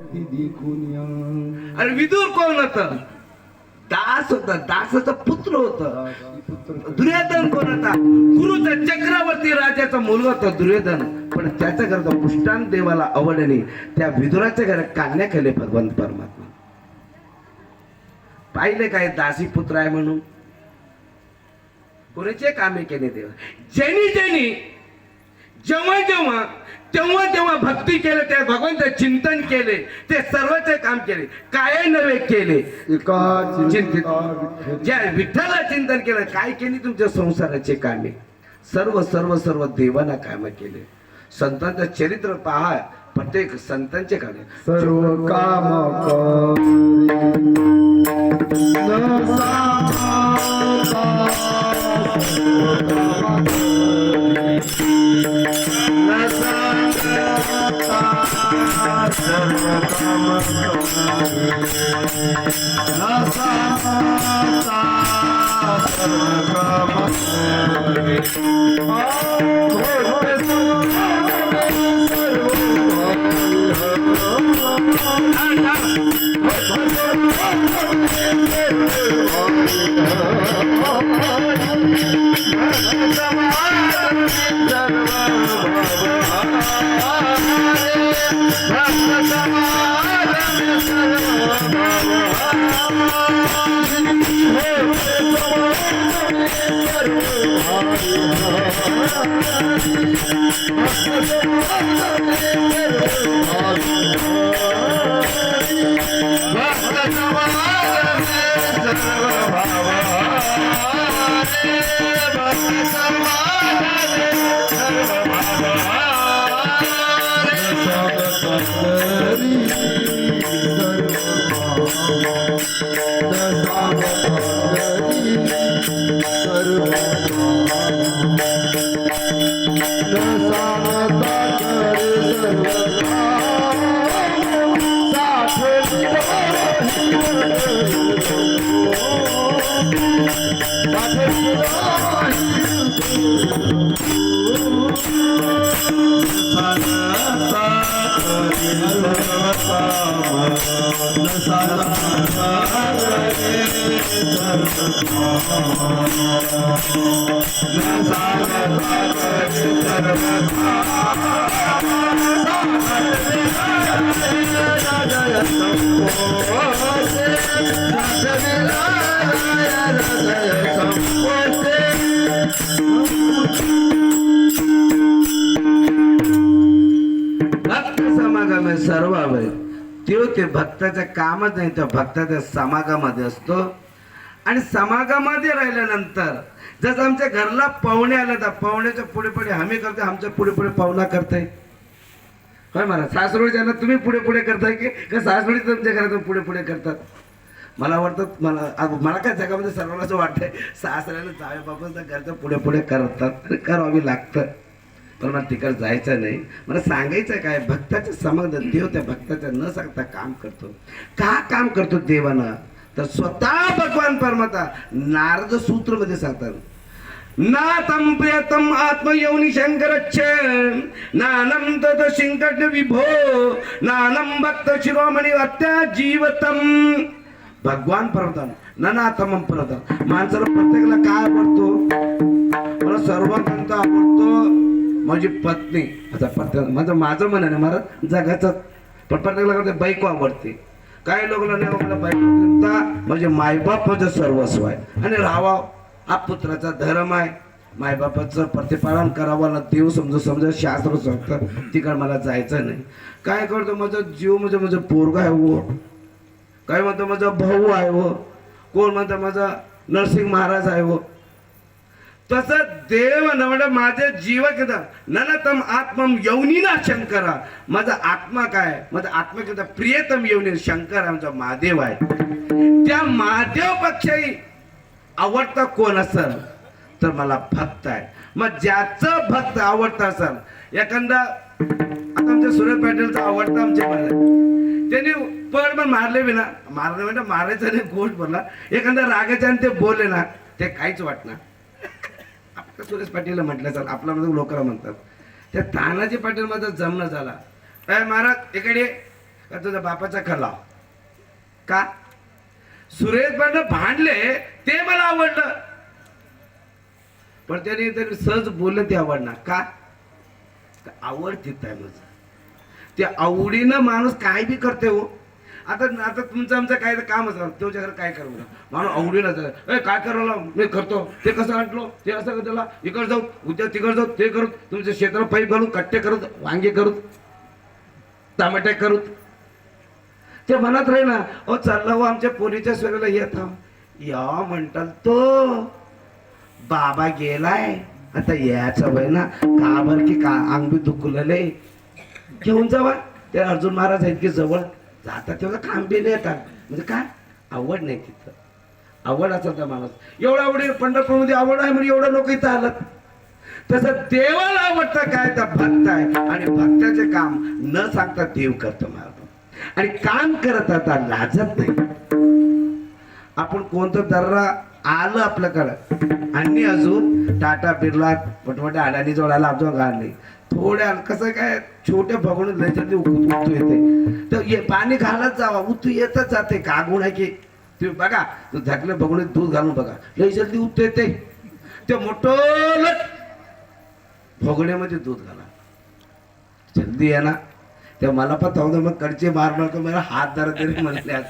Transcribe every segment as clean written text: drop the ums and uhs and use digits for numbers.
आणि विदुर कोण होता? दास होता, दासाचा पुत्र होता. दुर्योधन कोण होता? गुरुचा चक्रवर्ती राजाचा मुलगा होता दुर्योधन. पण त्याच्या घरात पुष्टान देवाला आवडणे त्या विदुराच्या घरात कन्या केले भगवंत परमात्मा. पाहिले काय दासी पुत्र आहे म्हणून कोणाचे कामे केले देव. ज्यांनी जेव्हा जेव्हा तेव्हा तेव्हा भक्ती केले, त्या भगवंत चिंतन केले, ते सर्वचे काम केले, काय नव्हे केले. ज्या विठ्ठला चिंतन केलं, काय केली तुमच्या संसाराचे कामे, सर्व सर्व सर्व देवाना काम केले. संतांचं चरित्र पहा, प्रत्येक संतांचे कामे सर्व काम सर्व ते भक्ताच्या कामच नाही, त्या भक्ताच्या समागामध्ये असतो. आणि समागामध्ये राहिल्यानंतर जसं आमच्या घरला पाहुणे आले तर पाहुण्याच्या पुढे पुढे आम्ही करतो, आमच्या पुढे पुढे पाहुणा करताय. होय मला सासरोडच्यांना तुम्ही पुढे पुढे करताय की का सासरोडी तुमच्या घरातून पुढे पुढे करतात? मला वाटतं मला काय जगामध्ये सर्वांना असं वाटतंय सासऱ्याला जावे बापाचं घरचं पुढे पुढे करतात, करावी लागतं. पण मला तिकडे जायचं नाही. मला सांगायचं काय, भक्ताच्या समज देव त्या भक्ताच्या न सांगता काम करतो. का काम करतो देवानं? तर स्वतः भगवान परमात्मा नारद सूत्र मध्ये सांगतात, नातम प्रियतम आत्मयोनि शंकरच्छ नानम तद शिंकट विभो नानम भक्त शिरोमणी अत्या जीवतम. भगवान परमात्मा ननातम परमात्मा माणसाला प्रत्येकाला काय आवडतो? मला सर्वांत आवडतो माझी पत्नी. आता माझं मन आहे मला जगाचं, पण प्रत्येकाला बायको आवडते. काही लोकांना नाही, मला बायको म्हणजे मायबाप माझं सर्वस्व आहे आणि राहावा हा पुत्राचा धर्म आहे. मायबापाचं प्रतिपालन करावं देव समजा शास्त्र सांगतं, तिकडे मला जायचं नाही. काय करतो माझा जीव म्हणजे माझं पोरगा आहे हो, काय म्हणतो माझा भाऊ आहे हो, कोण म्हणतो माझा नरसिंह महाराज आहे हो. तसं देव नवड माझे जीव किती ननतम आत्मम यवनीना शंकरा. माझा आत्मा काय, माझा आत्मा किती प्रियतम यवनी शंकर आमचा महादेव आहे. त्या महादेव पक्षाही आवडता कोण असेल तर मला भक्त आहे. मग ज्याचं भक्त आवडतं असेल, एखादा आता आमच्या सुरेश पाटीलचा आवडता आमचे मला त्यांनी पण मारले विना मारले म्हणजे मारायचं नाही, गोष्ट बोलला एखादा रागाच्या आणि ते बोलले ना ते काहीच वाटणार. आपल्या सुरेश पाटीलला म्हटलं सर आपला लोकांना म्हणतात त्या तानाजी पाटील माझा जमणं झाला. काय महाराज इकडे का तुझ्या बापाचा खलाव का? सुरेश बंड भांडले ते मला आवडलं, पण त्याने सहज बोललं ते आवडणार का? आवड तिथं आहे माझं. त्या आवडीनं माणूस काय बी करते हो. आता आता तुमचं आमचं काय काम असणार, तुझ्या घरात काय करू माणूस आवडीला काय करायला मी करतो, ते कसं आणलो, ते असं का त्याला इकडे जाऊ, उद्या तिकडे जाऊ, ते करू, तुमच्या शेताला पाईप घालून कट्टे करत, वांगे करूत, टमाटे करूत, ते म्हणत राही ना. ओ चालला हो आमच्या पोरीच्या सोयऱ्याला येत या म्हणतात तो बाबा गेलाय आता याचं वय ना का बर की का अंग बी दुखलेले घेऊन जावा. ते अर्जुन महाराज आहेत की जवळ जातात तेव्हा काम बी नाही येतात. म्हणजे काय आवड नाही तिथं, आवड असेल तर माणूस एवढा आवडी पंढरपूरमध्ये आवड आहे म्हणजे एवढं लोक इथं आलं. तसं देवाला आवडतं काय तर भक्त आहे, आणि भक्ताचे काम न सांगता देव करतो महाराज, आणि काम करत आता लाजत नाही. आपण कोणतं दर्रा आलं आपल्याकडं आणि अजून टाटा बिर्ला मोठमोठ्या अडाणी जोडायला अजून गाडले थोड्या कसं काय छोट्या भगवून लय उतू येते तर पाणी घालत जावा उतू येतच जाते. का गुण आहे की तुम्ही बघा झाकलं भगवून दूध घालून बघा लय जल्दी उतू येते. ते मोठं भगोण्यामध्ये दूध घाला जल्दी आहे ना. ते मला पण थांबतो मग कडचे मार मारतो मेरा हात धरा तरी म्हणले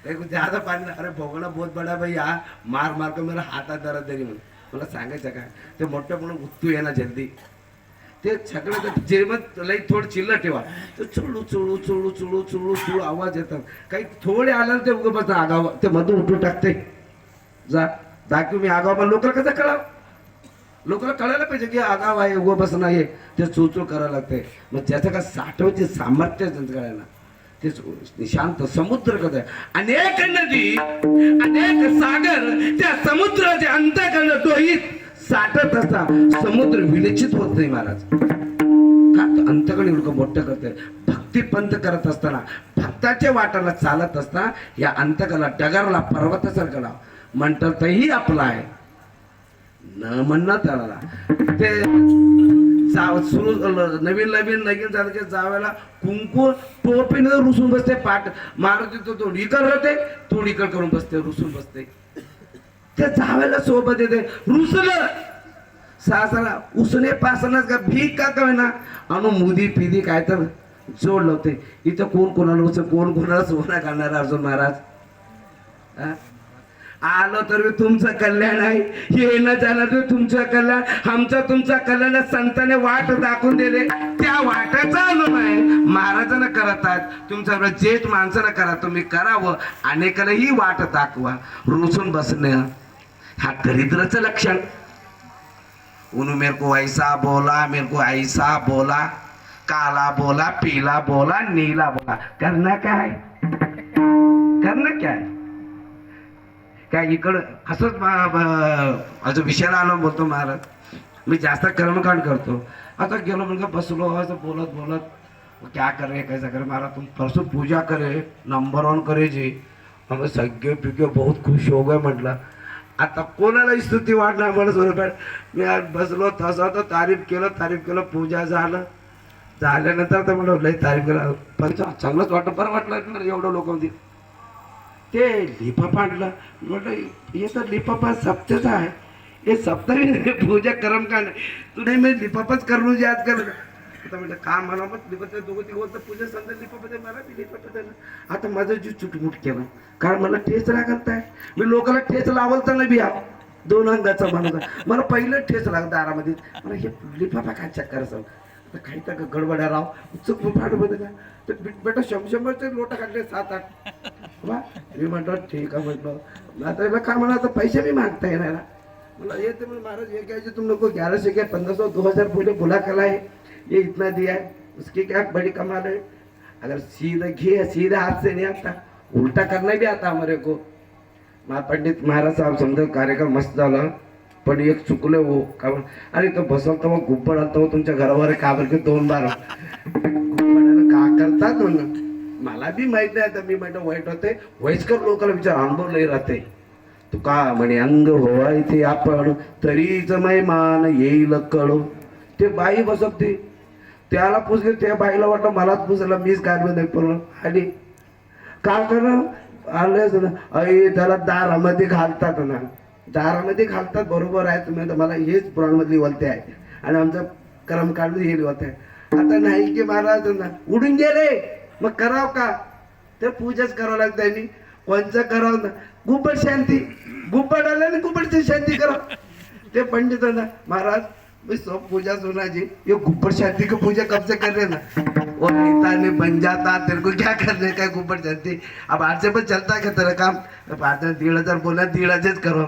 ज्यादा पाणी अरे भगोना बहुत बडा भाई हा मार मारतो मेरा हातात धरा तरी म्हणून मला सांगायचं काय ते मोठं म्हणून उतू ये ना जल्दी. ते सगळं जे मग लई थोडं चिल्ल ठेवा तर चुळू चुळू चुळू चुळू चुळू चुळू आवाज येतात. काही थोडे आलं ते उगं बस आगाव ते मधून उठून टाकते जा दाखव मी आगाव. पण लोकांना कसं कळावं, लोकांना कळायला पाहिजे की आगाव आहे उगं बस नाही ते चुळचुळ करायला लागते. मग त्याचं काय साठवचे सामर्थ्य त्यांचं कळायला ते शांत समुद्र कसं आहे. अनेक नदी अनेक सागर त्या समुद्राच्या अंतःकरण डोईत साठत असता समुद्र विलिचित होत नाही महाराज. का अंतकडे लोक मोठं करते भक्ती पंत करत असताना भक्ताच्या वाटाला चालत असताना या अंतकाला डगरला पर्वतासारखा म्हणतात तही आपला आहे न म्हणणं त्याला. ते सुरू नवीन नवीन लगीन झालं की जावायला कुंकू टोपीने रुसून बसते पाठ मारत येतो तो इकड राहते तो इकड करून बसते रुसून बसते. ते जावायला सोबत येते रुसलं सासरा उसने पासनाच का भीक का कवे ना अनु मुदी पिदी काय तर जोड लावते. इथं कोण कोणाला उच कोण कोणाला सोना करणार अर्जुन महाराज. आलो तर तुमचं कल्याण आहे येणं जाणं तर तुमचं कल्याण आमचं तुमचं कल्याण संतांनी वाट दाखवून दिले त्या वाटाचा अनुभव आहे महाराजांना करत आहेत. तुमच्याकडे जेठ माणसानं करा तुम्ही करावं अनेकालाही वाट दाखवा. रुसून बसणं हा दरिद्राचं लक्षण. उन्होंने मेरे को ऐसा बोला मेरे को ऐसा बोला काला बोला पीला बोला नीला बोला करना क्या है करना क्या है काय इकडं असंच अजून विषयाला आलो बोलतो महाराज. मी जास्त कर्मकांड करतो. आता गेलो म्हणजे बसलो असं बोलत बोलत क्या करे कैसा करे महाराज तुम परसों पूजा करे नंबर 1 करे जी हम सगळे पिके बहुत खुश हो गए म्हटलं. आता कोणाला स्तुती वाढणार म्हणून मी आज बसलो तसं तर तारीफ केलं पूजा झाल्यानंतर तर म्हणलं लई तारीफ केलं पण चांगलंच वाटलं बरं वाटलं एवढं लोक होती. ते लिफाफा आणलं म्हटलं हे तर लिफाफा सप्त्याचा आहे हे सप्ताही पूजा करम का नाही तू नाही मी लिफाफाच करून याद कर. आता म्हटलं का मला मग लिफाफा दोघं तिघं पूजा समजा लिफाफा दे मला लिफाफा दिलं. आता माझं जीव चुटमुट केलं कारण मला ठेच लागत आहे. मी लोकांना ठेच लावलता नाही बी 2 अंगाचा माणूस मला पहिलं ठेच लागत दारामध्ये मला हे लिफाफा काय चक्कर असेल आता काही तर गडबड्या राव चुक फाट बंद का तर बेटा 100-100चे लोटा काढले 7-8 वा. मी म्हटलं ठीक आहे म्हटलं आता काय म्हणा आता पैसे भी मागता येणार मला येते म्हणजे महाराज ये क्या तुम लोग को 1100 क्या 1500 2000 पूरे बुला कला है ये इतना दिया है उसकी क्या बड़ी कमाल है. अगर सीधे हाथ से नहीं आता उल्टा करना भी आता हमारे को. पंडित महाराज साहब समजा कार्यक्रम मस्त झाला पण एक चुकलं हो का अरे तो बसवता मग गुब्बड आणतो तुमच्या घरावर का बरं की 2 बार गुब्बडाला का करतात म्हणून मला बी माहित नाही. आता मी म्हटलं वाईट होते वयस्कर लोकांना विचार अनुभव लई राहते. तू का म्हणे अंग होवा इथे आपण तरीच मैमान येईल कळो. ते बाई बसवते त्याला पुजले, त्या बाईला वाटलं मलाच पुजला, मीच काय नाही पडलो. आणि काय करा आलं ना आई त्याला दारामध्ये घालतात ना, दारामध्ये घालतात, बरोबर आहे तुम्ही, मला हेच पुराणमधली बोलते आहे आणि आमचं कर्मकांड हे लिहत आहे. आता नाही की महाराज ना उडून गेले, मग कराव का, तर पूजाच करावं लागतं. त्यांनी कोणचं करावं ना, गुब्बड शांती, गुब्बड आलं आणि गुब्बडची शांती करा. ते पंडित ना महाराज मैं सब पूजा सुना जी, ये गुब्बड शांति की पूजा कब से कर रहे ना, वो पिता ने बन जाता, तेरे को क्या करने का गुब्बड शांति. अब आज से पण चलता है का तेरा काम, आज 1,500 बोला 1,500 करो,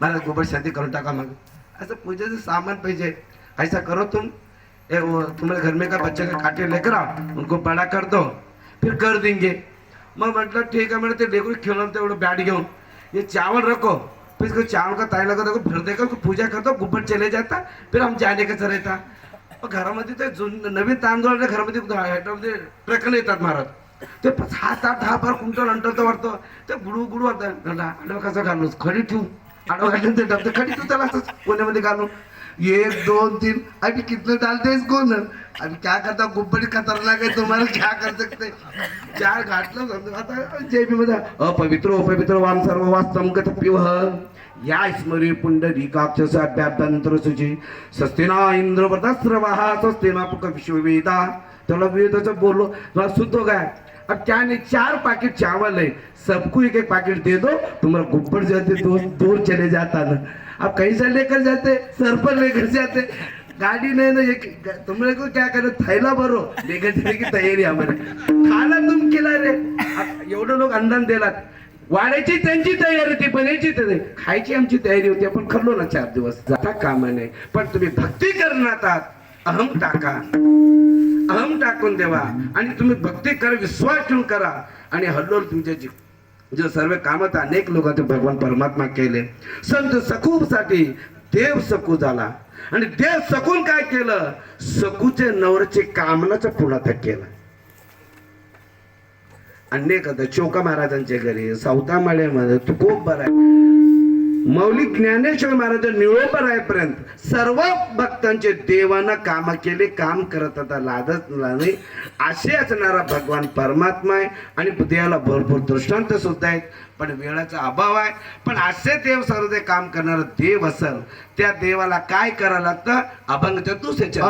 मला गुब्बड शांति करून टाका. मग असं पूजेचं सामान पाहिजे. ऐसा करो तुम, तुम्हारे घर में का बच्चे का काटे लेकर आओ, उनको बड़ा कर दो, फिर कर देंगे. मग म्हटलं ठीक आहे, म्हणजे ते लेकरू खेळून तेवढं बॅट घेऊन ये चावल रखो, फिर इसको चावल का ताई लगा देखो, फिर देखो पूजा करतो, गुब्बड चले जाता, फिर हम जाने का रहता. घरामध्ये ते नवीन तांदूळ घरामध्ये ट्रकने येतात महाराज, ते 7-8-10 क्विंटल अंतर तर वाटतं, ते गुडू गुडू वाटतं. आडवं कसं घालून खडी ठेवू, आडवं घालून ते डबते खडी ठेवू, त्याला असंच कोण्यामध्ये घालून 1 2 3 अभी कितने डालते इसको ना, अभी क्या करता, गुब्बडी खतरनाक आहे, तुम्हाला क्या कर सकते. 4 घातलं आता जेबी मध्ये अपवित्र वाम सर्व वास्तम गत पिवह या स्मरी पुंडरीकाक्षसाभ्याभ्यंतर सुची सस्तेना इंद्रवृतस्रवाहा सस्तेना पुक विश्ववेदा. त्याला वेदाचं बोललो मला शुद्ध हो गया. अब क्या नहीं, 4 पैकेट चावल है, सबको 1-1 पैकेट दे दो, तुम्हारा गुब्बड़ जाते दूर चले जाता ना. अब कहीं से लेकर जाते, सर पर लेकर जाते, गाड़ी नहीं ना, तुम लोग को क्या करे, थैला भरो लेकर जाने की तयारी हमारी. खाना तुम खिला रे, एवढं लोक अंदान दिलात, वाढायची त्यांची तयारी होती, पण याची तर खायची आमची तयारी होती. आपण खाल्लो ना 4 दिवस, जाता कामा नाही. पण तुम्ही भक्ती करणार आहात, अहम टाका, अहम टाकून देवा आणि तुम्ही भक्ती करा, विश्वास ठेवून करा. आणि हल्लोर तुमच्या जे सर्व कामात अनेक लोकांचे भगवान परमात्मा केले. संत सखूसाठी देव सकू झाला आणि देव सकून काय केलं, सकूचे नवरचे कामनाचं पुढात केलं. अनेक चोका महाराजांच्या घरी सावता माळ्यामध्ये तुकोब बराय, मौली ज्ञानेश्वर महाराज निळोबरायपर्यंत सर्व भक्तांचे देवानं काम केले, काम करत आता लादच नाही. असे असणारा भगवान परमात्मा आहे आणि देवाला भरपूर दृष्टांत सुद्धा आहेत, पण वेळाचा अभाव आहे. पण असे देव सर्व काम करणारा देव असेल, त्या देवाला काय करायला लागतं, अभंग चतुर्सेचा